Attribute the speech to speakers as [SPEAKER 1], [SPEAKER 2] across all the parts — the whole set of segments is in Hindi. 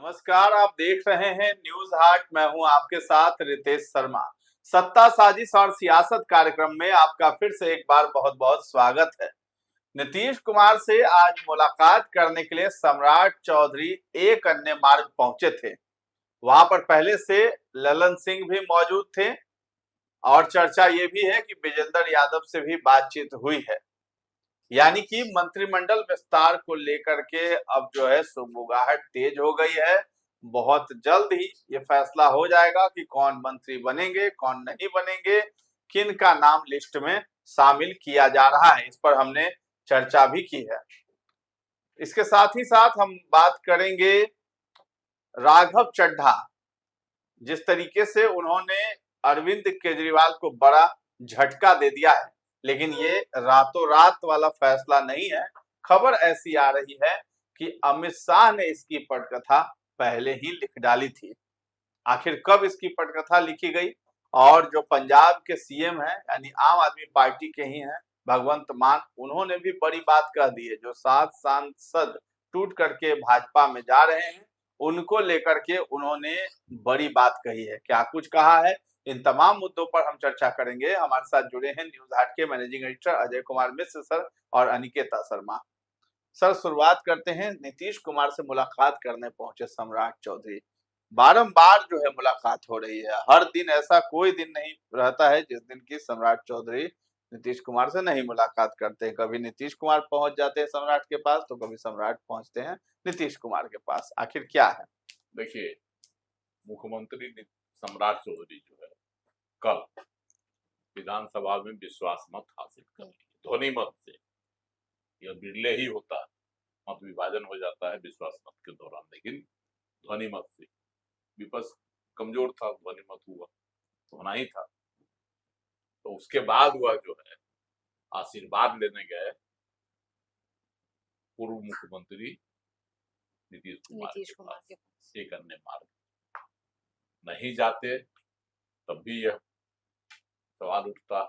[SPEAKER 1] नमस्कार, आप देख रहे हैं न्यूज हाट। मैं हूं आपके साथ रितेश शर्मा। सत्ता साजिश और सियासत कार्यक्रम में आपका फिर से एक बार बहुत बहुत स्वागत है। नीतीश कुमार से आज मुलाकात करने के लिए सम्राट चौधरी एक अन्य मार्ग पहुंचे थे। वहां पर पहले से ललन सिंह भी मौजूद थे और चर्चा ये भी है कि विजेंद्र यादव से भी बातचीत हुई है। यानी कि मंत्रिमंडल विस्तार को लेकर के अब जो है सुगबुगाहट तेज हो गई है। बहुत जल्द ही ये फैसला हो जाएगा कि कौन मंत्री बनेंगे, कौन नहीं बनेंगे, किन का नाम लिस्ट में शामिल किया जा रहा है। इस पर हमने चर्चा भी की है। इसके साथ ही साथ हम बात करेंगे राघव चड्ढा, जिस तरीके से उन्होंने अरविंद केजरीवाल को बड़ा झटका दे दिया है। लेकिन ये रातों रात वाला फैसला नहीं है। खबर ऐसी आ रही है कि अमित शाह ने इसकी पटकथा पहले ही लिख डाली थी। आखिर कब इसकी पटकथा लिखी गई? और जो पंजाब के सीएम हैं यानी आम आदमी पार्टी के ही हैं भगवंत मान, उन्होंने भी बड़ी बात कह दी है। जो 7 सांसद टूट करके भाजपा में जा रहे हैं, उनको लेकर के उन्होंने बड़ी बात कही है। क्या कुछ कहा है, इन तमाम मुद्दों पर हम चर्चा करेंगे। हमारे साथ जुड़े हैं न्यूज हाट के managing editor Ajay Kumar Mishra sir और अनिकेता शर्मा। सर, शुरुआत करते हैं। नीतीश कुमार से मुलाकात करने पहुंचे सम्राट चौधरी। बारंबार जो है मुलाकात हो रही है। हर दिन ऐसा कोई दिन नहीं रहता है जिस दिन की सम्राट चौधरी नीतीश कुमार से नहीं मुलाकात करते हैं। कभी नीतीश कुमार पहुंच जाते हैं सम्राट के पास, तो कभी सम्राट पहुंचते हैं नीतीश कुमार के पास। आखिर क्या है?
[SPEAKER 2] देखिए, मुख्यमंत्री सम्राट चौधरी जो है कल विधानसभा में विश्वास मत हासिल कर लिए ध्वनि मत से। यह बिरले ही होता है, मत विभाजन हो जाता है विश्वास मत के दौरान, लेकिन ध्वनि मत से विपक्ष कमजोर था, ध्वनि मत हुआ, होना ही था। तो उसके बाद वह जो है आशीर्वाद लेने गए पूर्व मुख्यमंत्री नीतीश कुमार के पास। एक अन्य मार्ग नहीं जाते तब भी यह सवाल उठता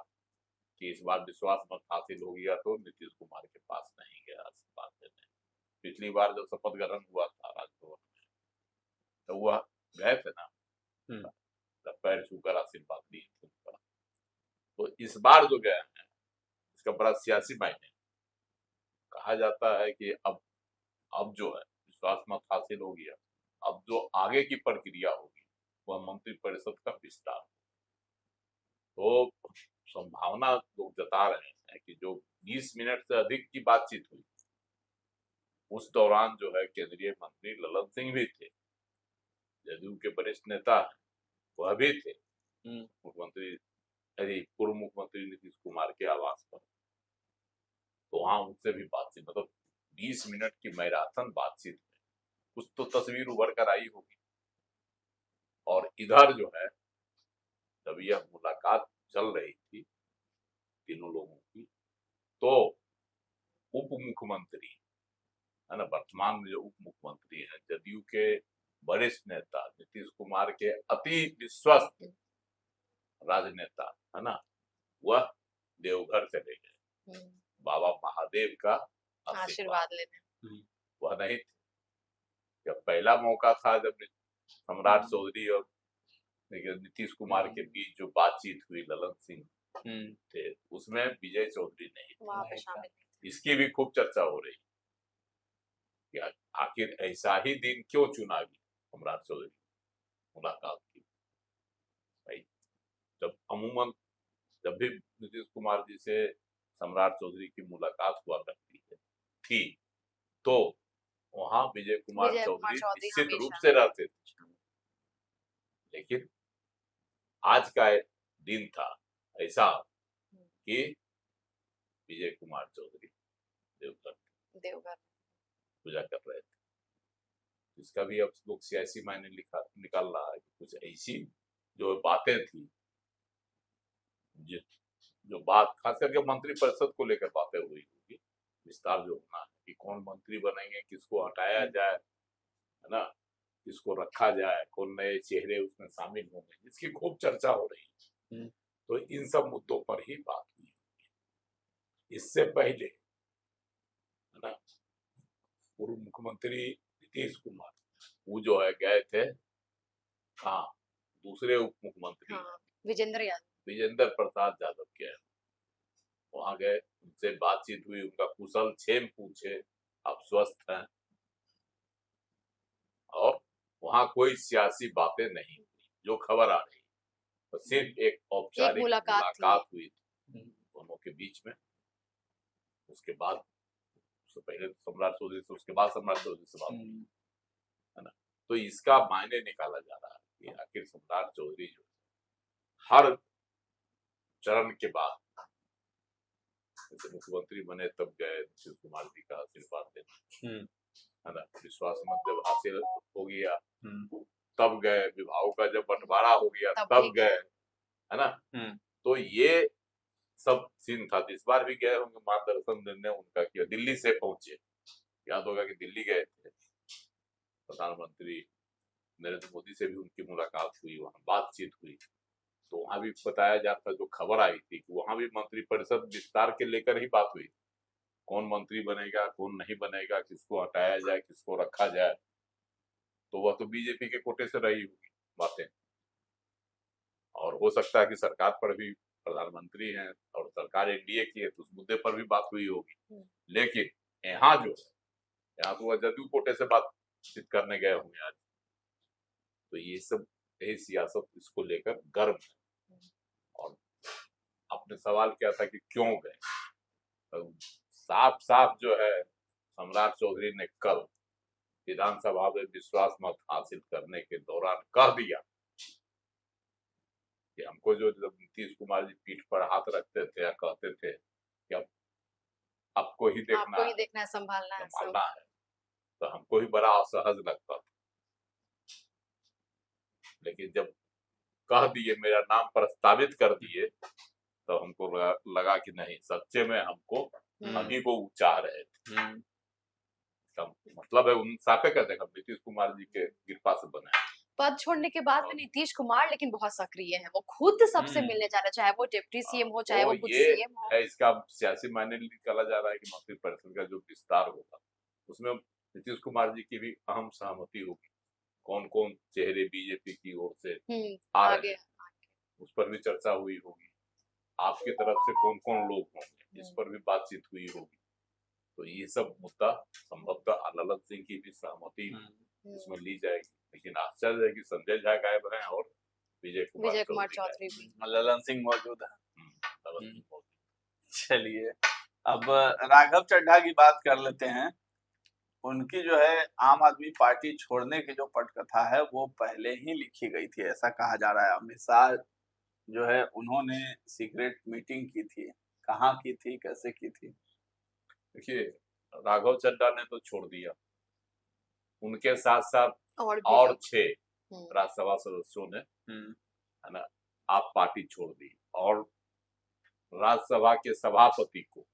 [SPEAKER 2] कि इस बार विश्वास मत हासिल हो गया तो नीतीश कुमार के पास नहीं गया आशीर्वाद लेने। पिछली बार जब शपथ ग्रहण हुआ था राजभवन में, तो वह गए थे ना, तब पैर छूकर आशीर्वाद लिए थे उनका। तो इस बार जो गए हैं, इसका बड़ा सियासी मायने। कहा जाता है कि अब जो है विश्वास मत हासिल हो गया, अब जो आगे की प्रक्रिया होगी वह मंत्रिपरिषद का विस्तार। तो संभावना लोग जता रहे हैं कि जो 20 मिनट से अधिक की बातचीत हुई, उस दौरान जो है केंद्रीय मंत्री ललन सिंह भी थे, जदयू के वरिष्ठ नेता वह भी थे मुख्यमंत्री पूर्व मुख्यमंत्री नीतीश कुमार के आवास पर। तो वहां उनसे भी बातचीत, मतलब 20 मिनट की मैराथन बातचीत में कुछ तो तस्वीर उभर कर आई होगी। और इधर जो है जब यह मुलाकात चल रही थी तीनों लोगों की, तो उप मुख्यमंत्री है ना, वर्तमान में जो उप मुख्यमंत्री है, जदयू के वरिष्ठ नेता नीतीश कुमार के अति विश्वस्त राजनेता है ना, वह देवघर चले गए बाबा महादेव का आशीर्वाद लेने। वह नहीं थे। जब पहला मौका था जब सम्राट चौधरी और नीतीश कुमार के बीच जो बातचीत हुई, ललन सिंह थे, उसमें विजय चौधरी नहीं था। इसकी भी खूब चर्चा हो रही कि आखिर ऐसा ही दिन क्यों चुना गया सम्राट चौधरी मुलाकात की। भाई, जब अमूमन जब भी नीतीश कुमार जी से सम्राट चौधरी की मुलाकात हुआ करती है थी, तो वहां विजय कुमार चौधरी निश्चित रूप से रहते थे। लेकिन आज का दिन था ऐसा कि विजय कुमार चौधरी देवघर पूजा कर रहे थे। इसका भी अब लोग सियासी मायने निकाल रहा है कि कुछ ऐसी जो बातें थी, जो बात खास करके मंत्रिपरिषद को लेकर बातें हुई होगी, विस्तार जो होना है कि कौन मंत्री बनेंगे, किसको हटाया जाए, है ना, किसको रखा जाए, कौन नए चेहरे उसमें शामिल होंगे, इसकी खूब चर्चा हो रही है। तो इन सब मुद्दों पर ही बात हुई। इससे पहले है ना, पूर्व मुख्यमंत्री नीतीश कुमार वो जो है गए थे, हाँ, दूसरे उप मुख्यमंत्री विजेंद्र प्रसाद यादव के, वहां गए, उनसे बातचीत हुई, उनका कुशल क्षेम पूछे, आप स्वस्थ हैं, और वहां कोई सियासी बातें नहीं हुई जो खबर आ रही, तो सिर्फ एक औपचारिक मुलाकात हुई थी दोनों के बीच में। उसके बाद, उससे पहले सम्राट चौधरी से, उसके बाद सम्राट चौधरी से बात हुई, है ना। तो इसका मायने निकाला जा रहा है कि आखिर सम्राट चौधरी जो हर चरण के बाद, जैसे मुख्यमंत्री बने तब गए नीतीश कुमार जी का आशीर्वाद देने, है ना, विश्वास मत जब हासिल हो गया तब गए, विभागों का जब बंटवारा हो गया तब गए, है ना। तो ये सब सीन था। इस बार भी गए होंगे, मार्गदर्शन देने उनका किया, दिल्ली से पहुंचे, याद होगा कि दिल्ली गए थे, प्रधानमंत्री नरेंद्र मोदी से भी उनकी मुलाकात हुई, वहां बातचीत हुई, तो वहां भी बताया जाता, जो खबर आई थी कि वहां भी मंत्रिपरिषद विस्तार के लेकर ही बात हुई, कौन मंत्री बनेगा, कौन नहीं बनेगा, किसको हटाया जाए, किसको रखा जाए, तो वह तो बीजेपी के कोटे से रही होगी बातें, और हो सकता है कि सरकार पर भी, प्रधानमंत्री हैं और सरकार एनडीए की है, तो उस मुद्दे पर भी बात हुई होगी। लेकिन यहाँ जो है, यहाँ तो वह जदयू कोटे से बातचीत करने गए होंगे आज, तो ये सब यही सियासत इसको लेकर गर्म है। और आपने सवाल किया था कि क्यों गए, तो साफ साफ जो है सम्राट चौधरी ने कल विधानसभा में विश्वास मत हासिल करने के दौरान कह दिया कि हमको जो जब नीतीश कुमार जी पीठ पर हाथ रखते थे या कहते थे कि अब आपको ही देखना है, संभालना है, तो हमको ही बड़ा असहज लगता था। लेकिन जब कह दिए, मेरा नाम प्रस्तावित कर दिए, तो हमको लगा कि नहीं, सच्चे में हमको अभी को चाह रहे थे। मतलब है उन साफे कर देगा, नीतीश कुमार जी के कृपा से बने।
[SPEAKER 3] पद छोड़ने के बाद भी नीतीश कुमार लेकिन बहुत सक्रिय है, वो खुद सबसे मिलने जा रहे हैं, चाहे वो डिप्टी सीएम हो, चाहे वो खुद सीएम हो।
[SPEAKER 2] है, इसका सियासी मायने निकाला जा रहा है कि मंत्रिपरिषद का जो विस्तार होगा उसमें नीतीश कुमार जी की भी अहम सहमति होगी, कौन कौन चेहरे बीजेपी की ओर से आ रहे हैं, उस पर भी चर्चा हुई होगी, आपकी तरफ से कौन कौन लोग होंगे, इस पर भी बातचीत हुई होगी। तो ये सब मुद्दा संभवतः ललन सिंह की भी सहमति इसमें ली जाएगी। लेकिन आश्चर्य है कि संजय झा गायब हैं और विजय कुमार
[SPEAKER 3] चौधरी भी,
[SPEAKER 1] ललन सिंह मौजूद है। चलिए, अब राघव चड्ढा की बात कर लेते हैं। उनकी जो है आम आदमी पार्टी छोड़ने की जो पटकथा है वो पहले ही लिखी गई थी, ऐसा कहा जा रहा है। अमित शाह जो है उन्होंने सीक्रेट मीटिंग की थी, कहाँ की थी, कैसे की थी?
[SPEAKER 2] देखिए, राघव चड्ढा ने तो छोड़ दिया, उनके साथ साथ और 6 राज्यसभा सदस्यों ने, है ना, आप पार्टी छोड़ दी, और राज्यसभा के सभापति को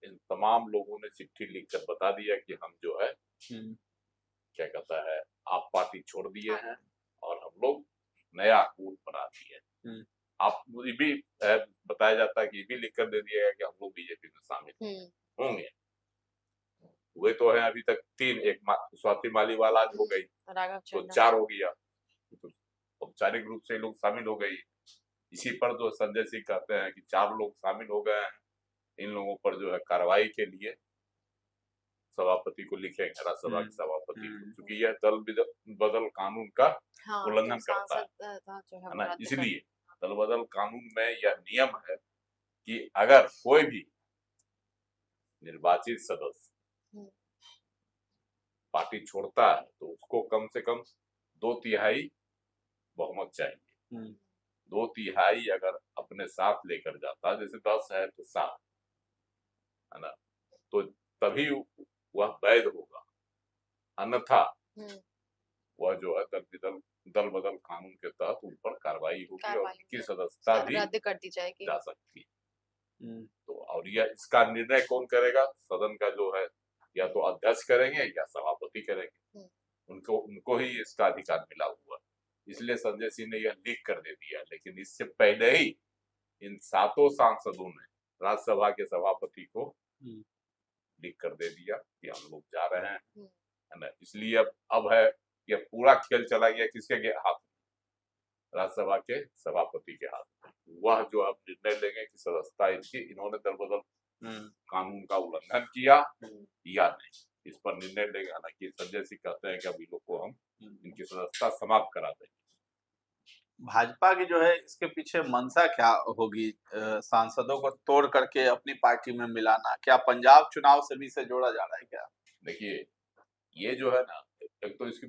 [SPEAKER 2] इन तमाम लोगों ने चिट्ठी लिखकर बता दिया कि हम जो है क्या कहता है, आप पार्टी छोड़ दिए हैं और हम लोग नया कूट बना दिए। आप मुझे भी बताया जाता है कि ये भी लिखकर दे दिया गया कि हम लोग बीजेपी में शामिल होंगे। वे तो है अभी तक 3, एक स्वाति मालीवाल आज हो गई, तो 4 हो गया, तो औपचारिक रूप से लोग शामिल हो गई। इसी पर जो संजय सिंह कहते हैं कि 4 लोग शामिल हो गए हैं, इन लोगों पर जो है कार्रवाई के लिए सभापति को लिखेंगे, राज्यसभा के सभापति को, क्योंकि यह दल बदल कानून का उल्लंघन करता है ना। इसलिए दल बदल कानून में यह नियम है कि अगर कोई भी निर्वाचित सदस्य पार्टी छोड़ता है तो उसको कम से कम 2/3 बहुमत चाहिए। 2/3 अगर अपने साथ लेकर जाता है, जैसे 10 है तो 7, है ना, तो तभी वह वैध होगा, अन्यथा वह जो है दल बदल कानून के तहत उन पर कार्रवाई होगी और उनकी सदस्यता भी
[SPEAKER 3] रद्द कर दी जाएगी,
[SPEAKER 2] जा सकती है। तो और यह इसका निर्णय कौन करेगा? सदन का जो है या तो अध्यक्ष करेंगे या सभापति करेंगे, उनको ही इसका अधिकार मिला हुआ। इसलिए संजय सिंह ने यह लिख कर दे दिया, लेकिन इससे पहले ही इन 7 सांसदों ने राज्यसभा के सभापति को लिख कर दे दिया कि हम लोग जा रहे हैं, है ना। इसलिए अब है कि अब पूरा खेल चला गया किसके हाथ में, राज्यसभा के सभापति के हाथ में। वह जो अब निर्णय लेंगे कि सदस्यता इनकी, इन्होंने दल बदल कानून का उल्लंघन किया या नहीं, इस पर निर्णय लेंगे। हालांकि संजय सिंह कहते हैं कि अभी लोग को हम इनकी सदस्यता समाप्त करा देंगे।
[SPEAKER 1] भाजपा की जो है इसके पीछे मंशा क्या होगी? सांसदों को तोड़ करके अपनी पार्टी में मिलाना, क्या पंजाब चुनाव से भी इसे जोड़ा जा रहा है क्या?
[SPEAKER 2] देखिए, ये जो है ना, एक तो इसकी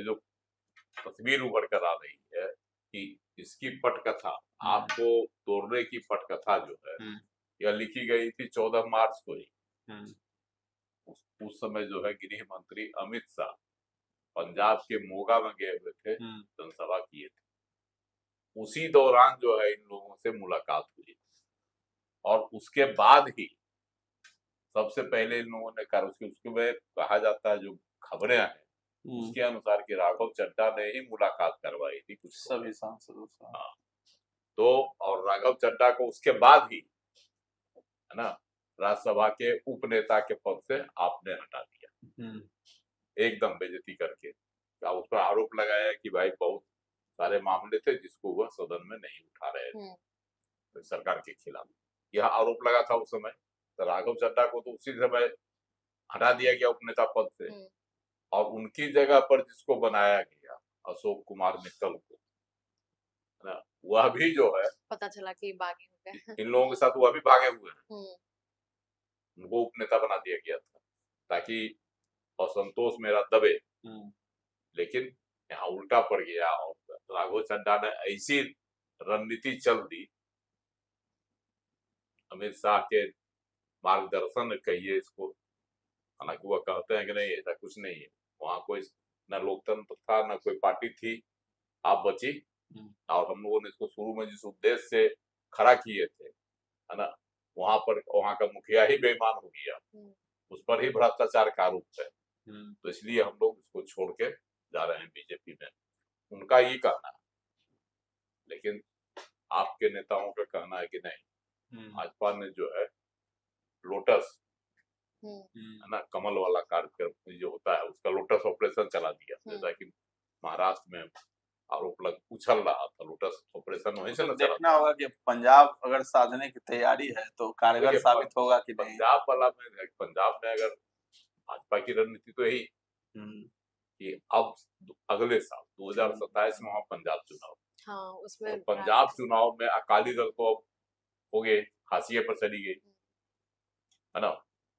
[SPEAKER 2] जो तस्वीर उभर कर आ रही है कि इसकी पटकथा, आपको तोड़ने की पटकथा जो है, यह लिखी गई थी 14 मार्च को ही। उस समय जो है गृह मंत्री अमित शाह पंजाब के मोगा में गए हुए थे, जनसभा किए थे। उसी दौरान जो है इन लोगों से मुलाकात हुई और उसके बाद ही सबसे पहले इन लोगों ने कर उसके में कहा जाता है, जो खबरें हैं उसके अनुसार कि राघव चड्ढा ने ही मुलाकात करवाई थी कुछ
[SPEAKER 1] सभी सांसदों से।
[SPEAKER 2] हाँ, तो और राघव चड्ढा को उसके बाद ही, है ना, राज्यसभा के उपनेता के पद से आपने हटा दिया, एकदम बेइज्जती करके। उस पर आरोप लगाया कि भाई बहुत सारे मामले थे जिसको वह सदन में नहीं उठा रहे थे सरकार के खिलाफ, यह आरोप लगा था उस समय। तो राघव चड्ढा को तो उसी समय हटा दिया गया उपनेता पद से, और उनकी जगह पर जिसको बनाया गया अशोक कुमार मित्तल को, है ना, वह भी जो है
[SPEAKER 3] पता चला कि भागे हुए
[SPEAKER 2] इन लोगों के साथ वह भी भागे हुए हैं। उनको उपनेता बना दिया गया था ताकि असंतोष मेरा दबे, लेकिन यहाँ उल्टा पड़ गया और राघव चड्ढा ने ऐसी रणनीति चल दी, अमित शाह के मार्गदर्शन कहिए इसको, हालांकि वह कहते हैं कि नहीं ऐसा कुछ नहीं है, वहां कोई न लोकतंत्र था न कोई पार्टी थी, आप बची। और हम लोगों ने इसको शुरू में जिस उद्देश्य से खड़ा किए थे, है ना, वहां का मुखिया ही बेईमान हो गया, उस पर ही भ्रष्टाचार का आरोप है, तो इसलिए हम लोग इसको छोड़ के जा रहे हैं बीजेपी में, उनका ये कहना है। लेकिन आपके नेताओं का कहना है कि नहीं, भाजपा ने जो है लोटस, है ना, कमल वाला कार्यक्रम जो होता है उसका लोटस ऑपरेशन चला दिया, जैसा कि महाराष्ट्र में आरोप उछल रहा था, लोटस ऑपरेशन वहीं से
[SPEAKER 1] देखना होगा कि पंजाब अगर साधने की तैयारी है तो कारगर साबित होगा कि नहीं।
[SPEAKER 2] पंजाब में अगर भाजपा की रणनीति तो यही कि अब अगले साल 2027 में वहाँ पंजाब चुनाव,
[SPEAKER 3] हाँ, उसमें
[SPEAKER 2] तो पंजाब चुनाव में अकाली दल को हो गए हाशिए पर चली गई, है ना,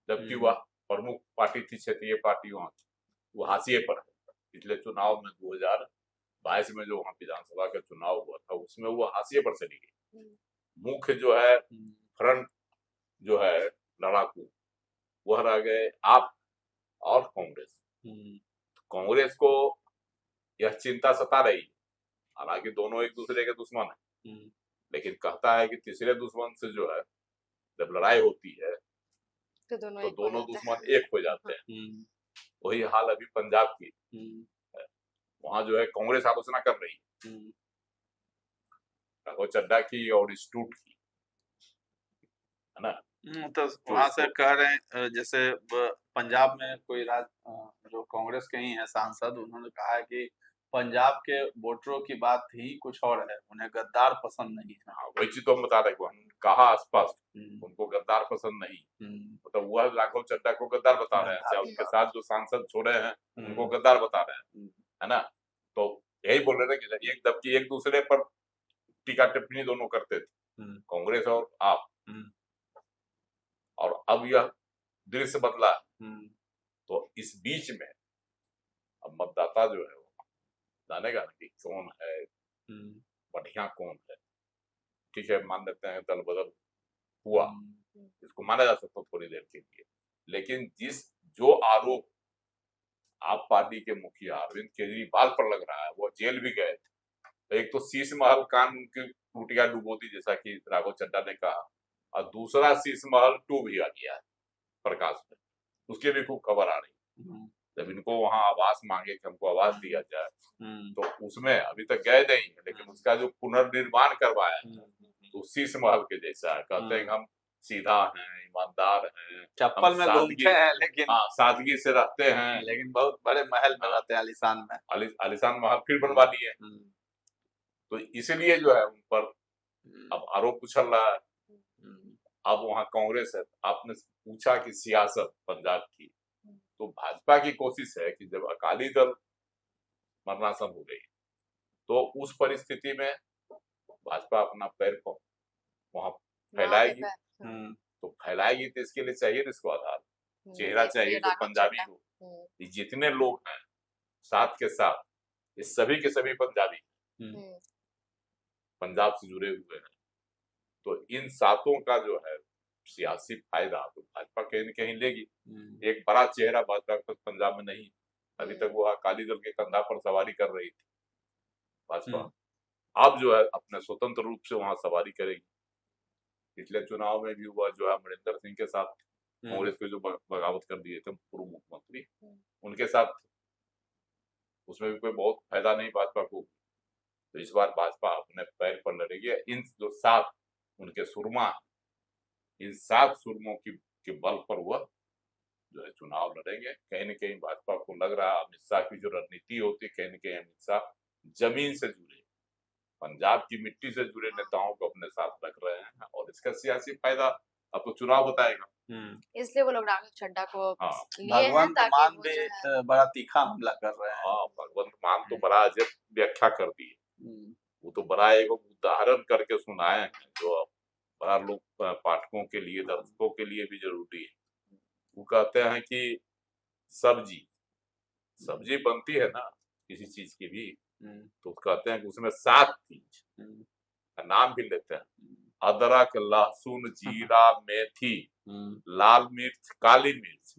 [SPEAKER 2] जबकि वह प्रमुख पार्टी थी, क्षेत्रीय पार्टी, वहां वो हाशिए पर है। पिछले चुनाव में 2022 में जो वहाँ विधानसभा का चुनाव हुआ था उसमें वो हाशिए पर चली गई। मुख्य जो है फ्रंट जो है लड़ाकू वह रह गए आप और कांग्रेस। कांग्रेस को यह चिंता सता रही, हालांकि दोनों एक दूसरे के दुश्मन है, लेकिन कहता है कि तीसरे दुश्मन से जो है जब लड़ाई होती है तो दोनों दुश्मन एक हो जाते हैं। वही हाल अभी पंजाब की है, वहां जो है कांग्रेस आलोचना कर रही है राघव चड्ढा की और इंस्टीट्यूट की, है ना,
[SPEAKER 1] तो वहां से कह रहे हैं जैसे पंजाब में कोई जो कांग्रेस के ही है सांसद, उन्होंने कहा है कि पंजाब के वोटरों की बात ही कुछ और है, उन्हें गद्दार पसंद नहीं है।
[SPEAKER 2] वही चीज तो हम बता रहे हैं, कहा स्पष्ट उनको गद्दार पसंद नहीं, मतलब वह राघव चड्ढा को गद्दार बता रहे हैं, उनके साथ जो सांसद छोड़े हैं उनको गद्दार बता रहे हैं, है ना, तो यही बोल रहे थे कि जबकि एक दूसरे पर टीका टिप्पणी दोनों करते थे, कांग्रेस और आप, और अब यह दृश्य बदला, तो इस बीच में अब मतदाता जो है वो जानेगा कि कौन है बढ़िया, कौन है। ठीक है, मान लेते हैं दल बदल हुआ, इसको माना जा सकता थोड़ी देर के लिए, लेकिन जो आरोप आप पार्टी के मुखिया अरविंद केजरीवाल पर लग रहा है, वो जेल भी गए थे। एक तो शीश महल कानून की टूटिया डुबो दी जैसा कि राघव चड्ढा ने कहा, और दूसरा शीश महल 2 भी आ गया है प्रकाश में, उसकी भी खूब खबर आ रही। जब इनको वहां आवास मांगे कि हमको आवास दिया जाए, तो उसमें अभी तक गए नहीं, लेकिन उसका जो पुनर्निर्माण करवाया तो शीश महल के जैसा है, कहते हैं हम सीधा है, ईमानदार है,
[SPEAKER 1] चप्पल में घूमते हैं लेकिन
[SPEAKER 2] सादगी से रहते हैं,
[SPEAKER 1] लेकिन बहुत बड़े महल में रहते हैं, आलीशान में,
[SPEAKER 2] आलीशान महल फिर बनवा दिए। तो इसलिए जो है उन पर अब आरोप उछल रहा है। अब वहाँ कांग्रेस है। आपने पूछा कि सियासत पंजाब की, तो भाजपा की कोशिश है कि जब अकाली दल मरनासन हो गई तो उस परिस्थिति में भाजपा अपना पैर वहां फैलाएगी। तो फैलाएगी तो इसके लिए चाहिए इसको आधार, चेहरा चाहिए जो पंजाबी हो। जितने लोग हैं साथ के साथ, ये सभी के सभी पंजाबी पंजाब से जुड़े हुए हैं। तो इन सातों का जो है सियासी फायदा तो भाजपा कहीं न कहीं लेगी। एक बड़ा चेहरा भाजपा पंजाब में नहीं, अभी तक वो अकाली दल के कंधा पर सवारी कर रही थी भाजपा। अब जो है अपने स्वतंत्र रूप से वहां सवारी करेगी। पिछले चुनाव में भी हुआ जो है अमरिंदर सिंह के साथ कांग्रेस के जो बगावत कर दिए थे पूर्व मुख्यमंत्री, उनके साथ उसमें भी कोई बहुत फायदा नहीं भाजपा को। तो इस बार भाजपा अपने पैर पर लड़ेगी। इन जो 7 उनके सुरमा, इन 7 सुरमों के बल पर वह जो है चुनाव लड़ेंगे। कहीं न कहीं भाजपा को लग रहा है अमित शाह की जो रणनीति होती है, कहीं न कहीं अमित शाह जमीन से जुड़े, पंजाब की मिट्टी से जुड़े नेताओं को अपने साथ रख रहे हैं और इसका सियासी फायदा अब तो चुनाव बताएगा।
[SPEAKER 3] इसलिए वो लोग राघव चड्ढा को
[SPEAKER 1] भगवंत मान भी बड़ा तीखा हमला कर रहे हैं।
[SPEAKER 2] भगवंत मान तो बड़ा अजब व्याख्या कर दी है। वो तो बड़ा एक उदाहरण करके सुनाए हैं जो बड़ा लोग पाठकों के लिए, दर्शकों के लिए भी जरूरी है। वो कहते हैं कि सब्जी बनती है ना किसी चीज की भी, तो कहते हैं कि उसमें 7 चीज का नाम भी लेते हैं। अदरक, लहसुन, जीरा, मेथी, लाल मिर्च, काली मिर्च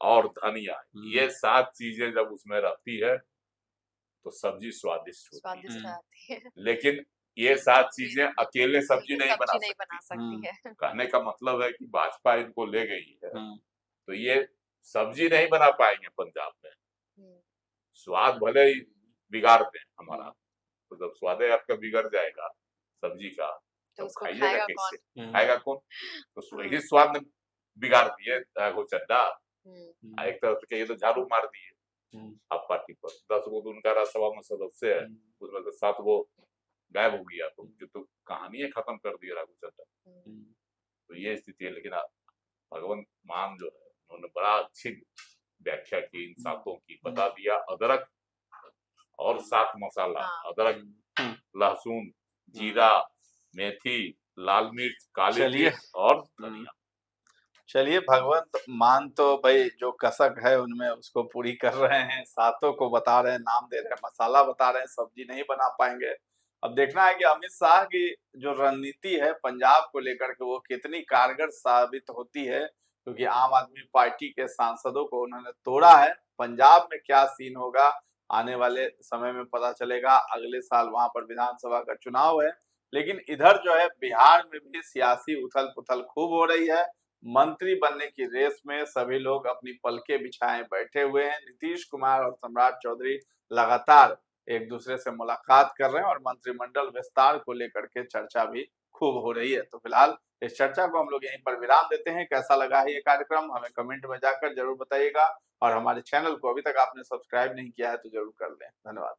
[SPEAKER 2] और धनिया, ये 7 चीजें जब उसमें रहती है तो सब्जी स्वादिष्ट होती है। लेकिन ये 7 चीजें अकेले सब्जी नहीं बना सकती है। कहने का मतलब है कि भाजपा इनको ले गई है तो ये सब्जी नहीं बना पाएंगे पंजाब में। स्वाद भले ही बिगाड़ दें हमारा, तो जब स्वाद आपका बिगड़ जाएगा सब्जी का तो खाइएगा कैसे, खाएगा कौन? तो यही स्वाद बिगाड़ दिए राघव चड्ढा। एक तरफ से ये तो झाड़ू मार दिए आप पार्टी पर। 10 गो तो उनका राज्यसभा में सदस्य है, उसमें से 7 गो गायब हो गया, तो कहानी खत्म कर दी राघव चड्ढा। तो ये स्थिति है। लेकिन भगवंत मान जो है उन्होंने बड़ा अच्छी व्याख्या की इन 7 की, बता दिया अदरक और 7 मसाला, अदरक, लहसुन, जीरा, मेथी, लाल मिर्च, काली मिर्च और धनिया।
[SPEAKER 1] चलिए, भगवंत मान तो भाई जो कसक है उनमें उसको पूरी कर रहे हैं, 7 को बता रहे हैं, नाम दे रहे हैं, मसाला बता रहे हैं, सब्जी नहीं बना पाएंगे। अब देखना है कि अमित शाह की जो रणनीति है पंजाब को लेकर के वो कितनी कारगर साबित होती है, क्योंकि आम आदमी पार्टी के सांसदों को उन्होंने तोड़ा है। पंजाब में क्या सीन होगा आने वाले समय में पता चलेगा। अगले साल वहां पर विधानसभा का चुनाव है, लेकिन इधर जो है बिहार में भी सियासी उथल पुथल खूब हो रही है। मंत्री बनने की रेस में सभी लोग अपनी पलके बिछाए बैठे हुए हैं। नीतीश कुमार और सम्राट चौधरी लगातार एक दूसरे से मुलाकात कर रहे हैं और मंत्रिमंडल विस्तार को लेकर के चर्चा भी खूब हो रही है। तो फिलहाल इस चर्चा को हम लोग यहीं पर विराम देते हैं। कैसा लगा है ये कार्यक्रम हमें कमेंट में जाकर जरूर बताइएगा और हमारे चैनल को अभी तक आपने सब्सक्राइब नहीं किया है तो जरूर कर लें। धन्यवाद।